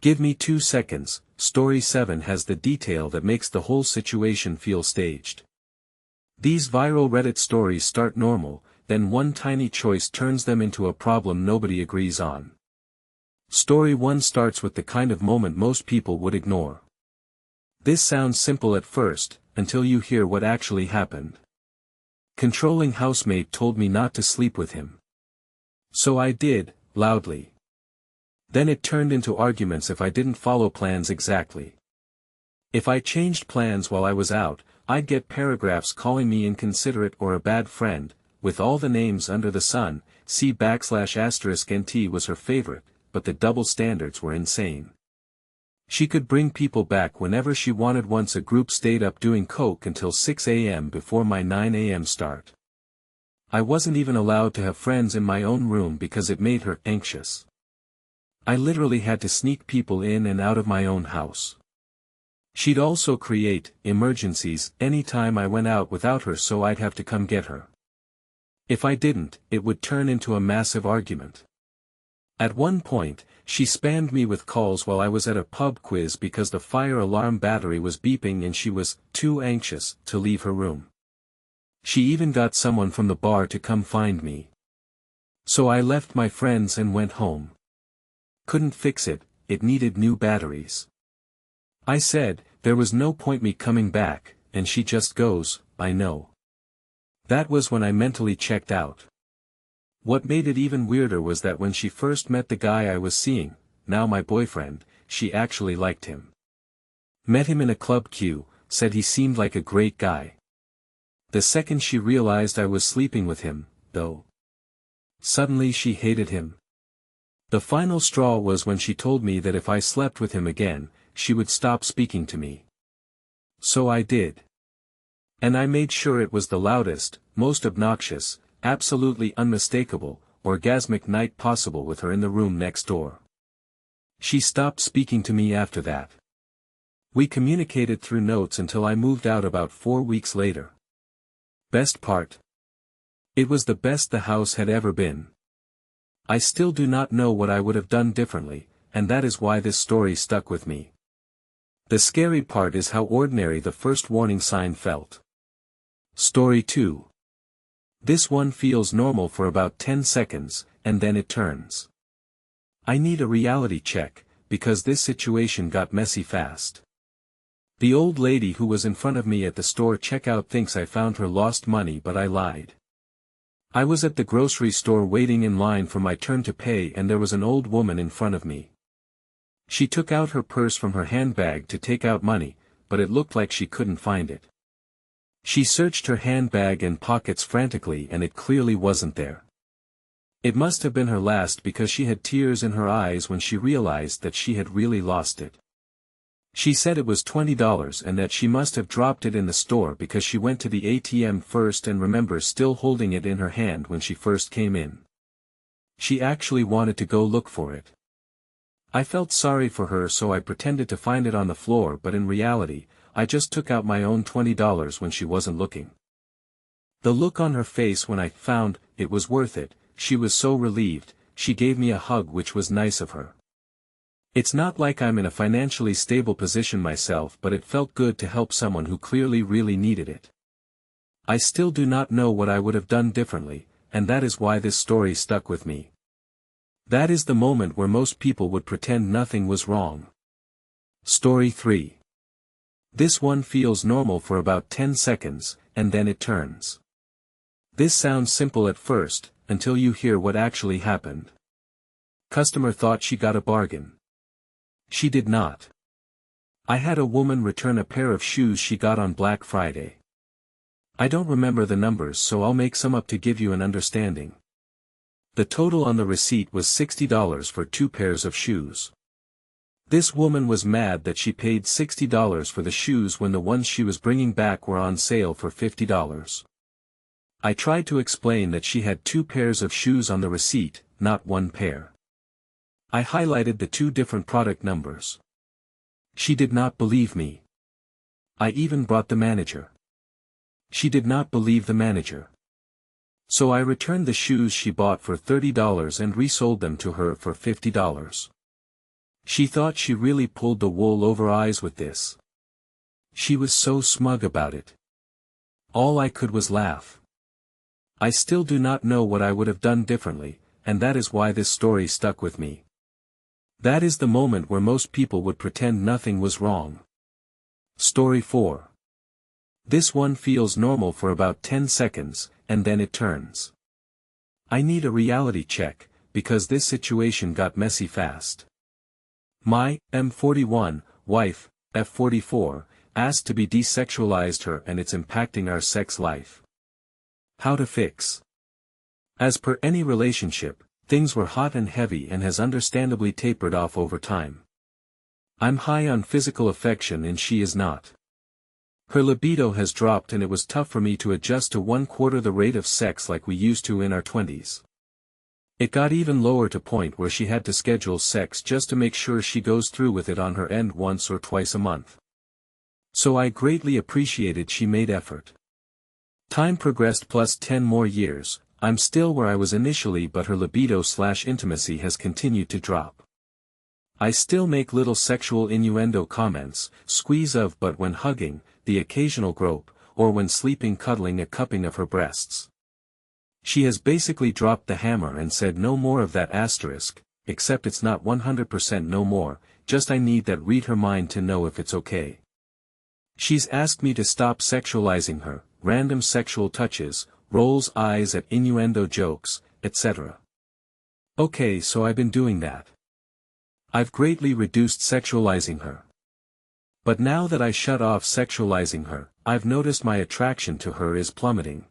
Give me 2 seconds. Story 7 has the detail that makes the whole situation feel staged. These viral Reddit stories start normal, then one tiny choice turns them into a problem nobody agrees on. Story 1 starts with the kind of moment most people would ignore. This sounds simple at first, until you hear what actually happened. Controlling housemate told me not to sleep with him. So I did, loudly. Then it turned into arguments if I didn't follow plans exactly. If I changed plans while I was out, I'd get paragraphs calling me inconsiderate or a bad friend, with all the names under the sun. /*NT was her favorite, but the double standards were insane. She could bring people back whenever she wanted. Once a group stayed up doing coke until 6 a.m. before my 9 a.m. start. I wasn't even allowed to have friends in my own room because it made her anxious. I literally had to sneak people in and out of my own house. She'd also create emergencies anytime I went out without her, so I'd have to come get her. If I didn't, it would turn into a massive argument. At one point, she spammed me with calls while I was at a pub quiz because the fire alarm battery was beeping and she was too anxious to leave her room. She even got someone from the bar to come find me. So I left my friends and went home. Couldn't fix it, it needed new batteries. I said, there was no point me coming back, and she just goes, I know. That was when I mentally checked out. What made it even weirder was that when she first met the guy I was seeing, now my boyfriend, she actually liked him. Met him in a club queue, said he seemed like a great guy. The second she realized I was sleeping with him, though, suddenly she hated him. The final straw was when she told me that if I slept with him again, she would stop speaking to me. So I did. And I made sure it was the loudest, most obnoxious, absolutely unmistakable, orgasmic night possible with her in the room next door. She stopped speaking to me after that. We communicated through notes until I moved out about 4 weeks later. Best part? It was the best the house had ever been. I still do not know what I would have done differently, and that is why this story stuck with me. The scary part is how ordinary the first warning sign felt. Story 2. This one feels normal for about 10 seconds, and then it turns. I need a reality check, because this situation got messy fast. The old lady who was in front of me at the store checkout thinks I found her lost money, but I lied. I was at the grocery store waiting in line for my turn to pay and there was an old woman in front of me. She took out her purse from her handbag to take out money, but it looked like she couldn't find it. She searched her handbag and pockets frantically and it clearly wasn't there. It must have been her last because she had tears in her eyes when she realized that she had really lost it. She said it was $20 and that she must have dropped it in the store because she went to the ATM first and remembers still holding it in her hand when she first came in. She actually wanted to go look for it. I felt sorry for her, so I pretended to find it on the floor, but in reality, I just took out my own $20 when she wasn't looking. The look on her face when I found it was worth it, she was so relieved. She gave me a hug, which was nice of her. It's not like I'm in a financially stable position myself, but it felt good to help someone who clearly really needed it. I still do not know what I would have done differently, and that is why this story stuck with me. That is the moment where most people would pretend nothing was wrong. Story 3. This one feels normal for about 10 seconds, and then it turns. This sounds simple at first, until you hear what actually happened. Customer thought she got a bargain. She did not. I had a woman return a pair of shoes she got on Black Friday. I don't remember the numbers, so I'll make some up to give you an understanding. The total on the receipt was $60 for 2 pairs of shoes. This woman was mad that she paid $60 for the shoes when the ones she was bringing back were on sale for $50. I tried to explain that she had 2 pairs of shoes on the receipt, not 1 pair. I highlighted the 2 different product numbers. She did not believe me. I even brought the manager. She did not believe the manager. So I returned the shoes she bought for $30 and resold them to her for $50. She thought she really pulled the wool over eyes with this. She was so smug about it. All I could was laugh. I still do not know what I would have done differently, and that is why this story stuck with me. That is the moment where most people would pretend nothing was wrong. Story 4. This one feels normal for about 10 seconds, and then it turns. I need a reality check, because this situation got messy fast. My M41 wife, F44, asked to be desexualized her and it's impacting our sex life. How to fix? As per any relationship, things were hot and heavy and has understandably tapered off over time. I'm high on physical affection and she is not. Her libido has dropped and it was tough for me to adjust to 1/4 the rate of sex like we used to in our 20s. It got even lower to point where she had to schedule sex just to make sure she goes through with it on her end once or twice a month. So I greatly appreciated she made effort. Time progressed plus 10 more years, I'm still where I was initially but her libido/intimacy has continued to drop. I still make little sexual innuendo comments, squeeze of but when hugging, the occasional grope, or when sleeping cuddling a cupping of her breasts. She has basically dropped the hammer and said no more of that asterisk, except it's not 100% no more, just I need that read her mind to know if it's okay. She's asked me to stop sexualizing her, random sexual touches, rolls eyes at innuendo jokes, etc. Okay, so I've been doing that. I've greatly reduced sexualizing her. But now that I shut off sexualizing her, I've noticed my attraction to her is plummeting.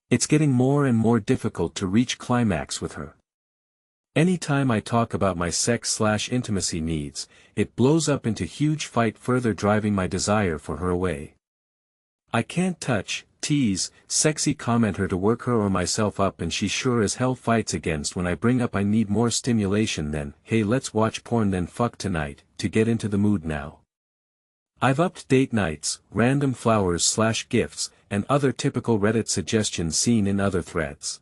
It's getting more and more difficult to reach climax with her. Anytime I talk about my sex/intimacy needs, it blows up into huge fight, further driving my desire for her away. I can't touch, tease, sexy comment her to work her or myself up and she sure as hell fights against when I bring up I need more stimulation than, hey let's watch porn then fuck tonight, to get into the mood now. I've upped date nights, random flowers/gifts, and other typical Reddit suggestions seen in other threads.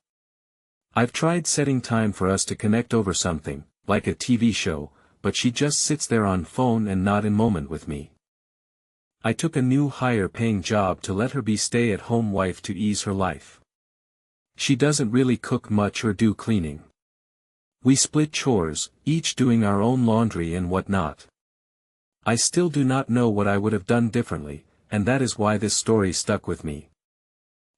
I've tried setting time for us to connect over something, like a TV show, but she just sits there on phone and not in moment with me. I took a new higher paying job to let her be stay-at-home wife to ease her life. She doesn't really cook much or do cleaning. We split chores, each doing our own laundry and whatnot. I still do not know what I would have done differently, and that is why this story stuck with me.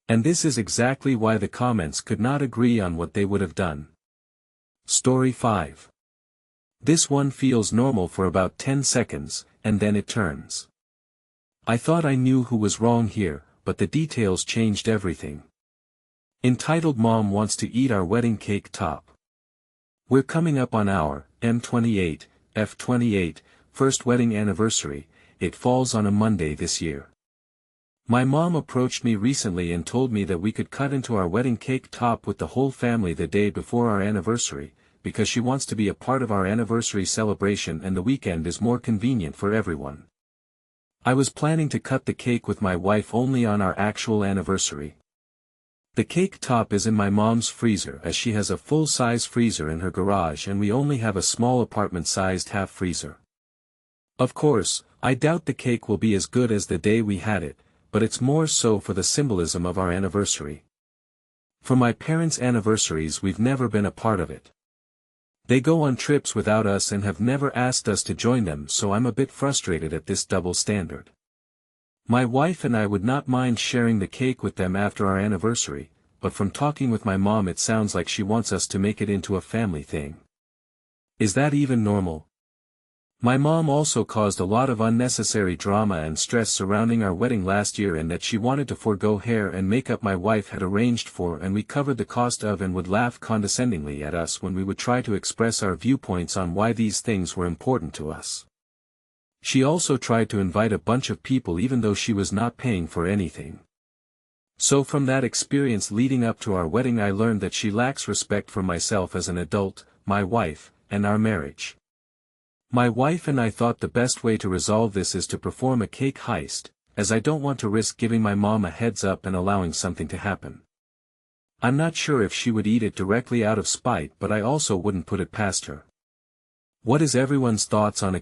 And this is exactly why the comments could not agree on what they would have done. Story 5. This one feels normal for about 10 seconds, and then it turns. I thought I knew who was wrong here, but the details changed everything. Entitled Mom Wants to Eat Our Wedding Cake Top. We're coming up on our M28, F28, first wedding anniversary. It falls on a Monday this year. My mom approached me recently and told me that we could cut into our wedding cake top with the whole family the day before our anniversary, because she wants to be a part of our anniversary celebration and the weekend is more convenient for everyone. I was planning to cut the cake with my wife only on our actual anniversary. The cake top is in my mom's freezer as she has a full-size freezer in her garage and we only have a small apartment-sized half freezer. Of course, I doubt the cake will be as good as the day we had it, but it's more so for the symbolism of our anniversary. For my parents' anniversaries we've never been a part of it. They go on trips without us and have never asked us to join them, so I'm a bit frustrated at this double standard. My wife and I would not mind sharing the cake with them after our anniversary, but from talking with my mom it sounds like she wants us to make it into a family thing. Is that even normal? My mom also caused a lot of unnecessary drama and stress surrounding our wedding last year in that she wanted to forego hair and makeup my wife had arranged for and we covered the cost of and would laugh condescendingly at us when we would try to express our viewpoints on why these things were important to us. She also tried to invite a bunch of people even though she was not paying for anything. So from that experience leading up to our wedding I learned that she lacks respect for myself as an adult, my wife, and our marriage. My wife and I thought the best way to resolve this is to perform a cake heist, as I don't want to risk giving my mom a heads up and allowing something to happen. I'm not sure if she would eat it directly out of spite, but I also wouldn't put it past her. What is everyone's thoughts on a